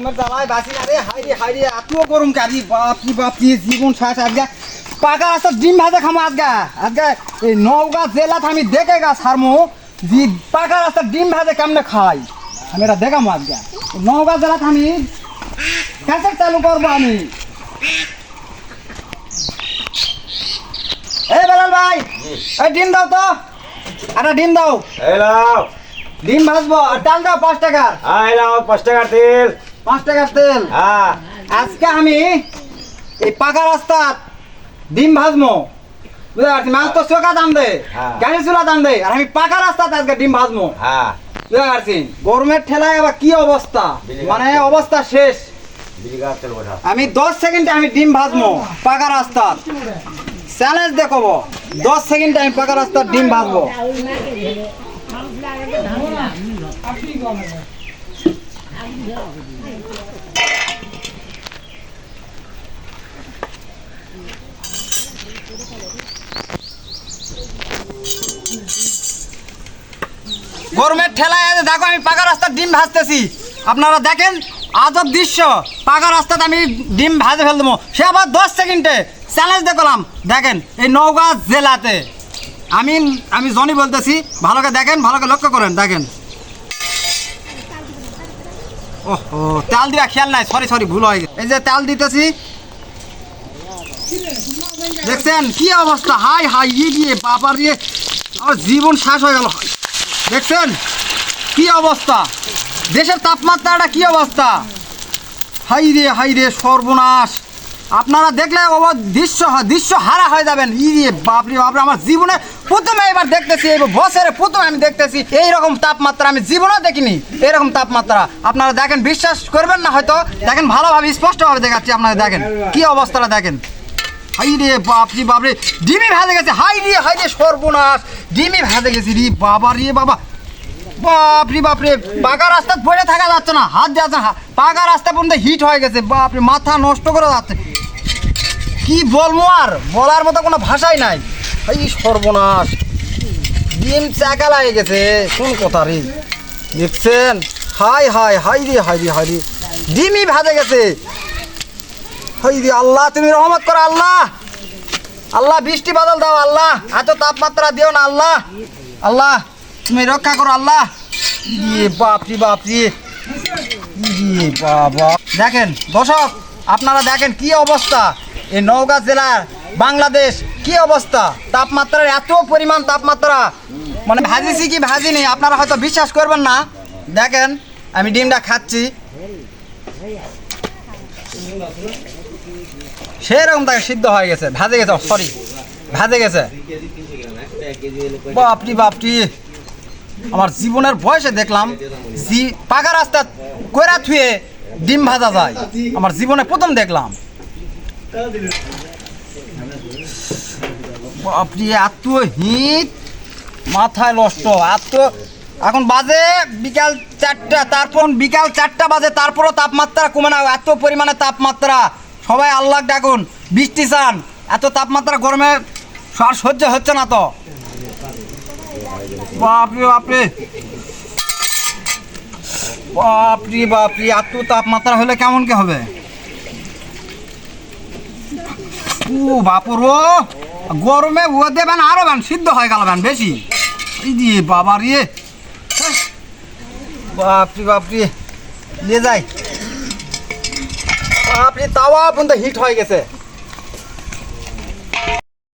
গরমের জ্বালায় বাসি না রে, হাইরে এত গরম কারি, বাপরি জীবন শেষ। আজকে পাকা রাস্তা ডিম ভাজা খামো। আজকে এই নওগাঁ জেলাত আমি দেখে গা ছাড়মু যে পাকা রাস্তা ডিম ভাজা কেমনে খাই, আমি এটা দেখামো। আজকে নওগাঁ জেলাত আমি ক্যাসেট চালু করবো আমি। এই বেলাল ভাই, এই ডিম দাও তো, একটা ডিম দাও। ডিম ভাজবো আর তেল দাও 5 টাকার। 5 টাকার তেল। 5 টাকার তেল। হ্যাঁ, আজকে আমি এই পাকা রাস্তা ডিম ভাজবো, বুঝতে পারছি। মাছ তো চোখা দাম দেয়, গাড়ি চুলা দাম দেয়, আর আমি পাকা রাস্তাতে আজকে ডিম ভাজবো, হ্যাঁ, বুঝতে পারছি। গরমের ঠেলায় আবার কি অবস্থা, মানে অবস্থা শেষ। আমি 10 সেকেন্ডে আমি ডিম ভাজবো পাকা রাস্তা, চ্যালেঞ্জ দেখাবো। 10 সেকেন্ডে আমি পাকা রাস্তার ডিম ভাজবো। গরমের ঠেলায় দেখো আমি পাকা রাস্তার ডিম ভাজতেছি, আপনারা দেখেন আজব দৃশ্য। পাকা রাস্তাতে আমি ডিম ভাজে ফেল দেবো, সে আবার 10 সেকেন্ডে চ্যালেঞ্জ দেখলাম। দেখেন এই নওগাঁ জেলাতে আমি জনি বলতেছি, ভালো করে দেখেন, ভালো করে লক্ষ্য করেন। দেখেন, ওহো তেল দিয়া খেয়াল নাই, সরি ভুল হয়ে গেছে। এই যে তেল দিতেছি, দেখছেন কি অবস্থা। হাই দিয়ে বাবার দিয়ে আমার জীবন শেষ হয়ে গেল। দেখছেন কি অবস্থা, দেশের তাপমাত্রাটা কি অবস্থা। হাই রে সর্বনাশ। আপনারা দেখলে দৃশ্য হারা হয়ে যাবেন। বাপরে আমার জীবনে প্রথমে এবার দেখতেছি, এই বছরে প্রথমে আমি দেখতেছি এইরকম তাপমাত্রা। আমি জীবনেও দেখিনি এরকম তাপমাত্রা। আপনারা দেখেন, বিশ্বাস করবেন না হয়তো, দেখেন ভালোভাবে স্পষ্টভাবে দেখাচ্ছি আপনারা। দেখেন কি অবস্থাটা দেখেন। হাই রে বাপরে ডিমি ভেজে গেছে। হাই রে সর্বনাশ, ডিমি ভেজে গেছি রে বাবা। বাপরে পাকা রাস্তা পড়ে থাকা যাচ্ছে না, হাত দেওয়া যাচ্ছে না। পাকা রাস্তা পর্যন্ত হিট হয়ে গেছে, বাপরে মাথা নষ্ট করে যাচ্ছে। কি বলবো, আর বলার মতো কোনো ভাষাই নাই। এই সর্বনাশ, ডিম চাকা লাগে গেছে। কোন কথা রে, দেখছেন? হাই রে ডিমই ভেজে গেছে। হাই রে আল্লাহ, তুমি রহমত করো আল্লাহ বৃষ্টি বাদল দাও আল্লাহ, এত তাপমাত্রা দিও না আল্লাহ তুমি রক্ষা করো আল্লাহ। বাপরি বাবা। দেখেন দর্শক, আপনারা দেখেন কি অবস্থা এই নওগাঁ জেলার, বাংলাদেশ কি অবস্থা। তাপমাত্রার এত পরিমাণ তাপমাত্রা, মানে ভাজিছি কি ভাজিনি আপনারা হয়তো বিশ্বাস করবেন না। দেখেন আমি ডিমটা খাচ্ছি, সেরকম তাকে সিদ্ধ হয়ে গেছে, ভাজে গেছে। বাপরি আমার জীবনের বয়সে দেখলাম যে পাকা রাস্তা কইরা থুয়ে ডিম ভাজা যায়, আমার জীবনে প্রথম দেখলাম। বাপরি এত হিট, মাথায় নষ্ট। এখন বাজে বিকাল 4টা, তারপর বিকাল 4টা বাজে, তারপরও তাপমাত্রা কমে না। এত পরিমাণে তাপমাত্রা, সবাই আল্লাহ ডাকুন, বৃষ্টি চান। এত তাপমাত্রা গরমে আর সহ্য হচ্ছে না তো। বাপরে এত তাপমাত্রা হলে কেমন কি হবে। ও বাপুর, গরমে ও দেবেন আরো বেন সিদ্ধ হয়ে গেল বেন বেশি। এই দিয়ে বাবার বাপরি নিয়ে যাই। বাপরি তাওয়া পর্যন্ত হিট হয়ে গেছে।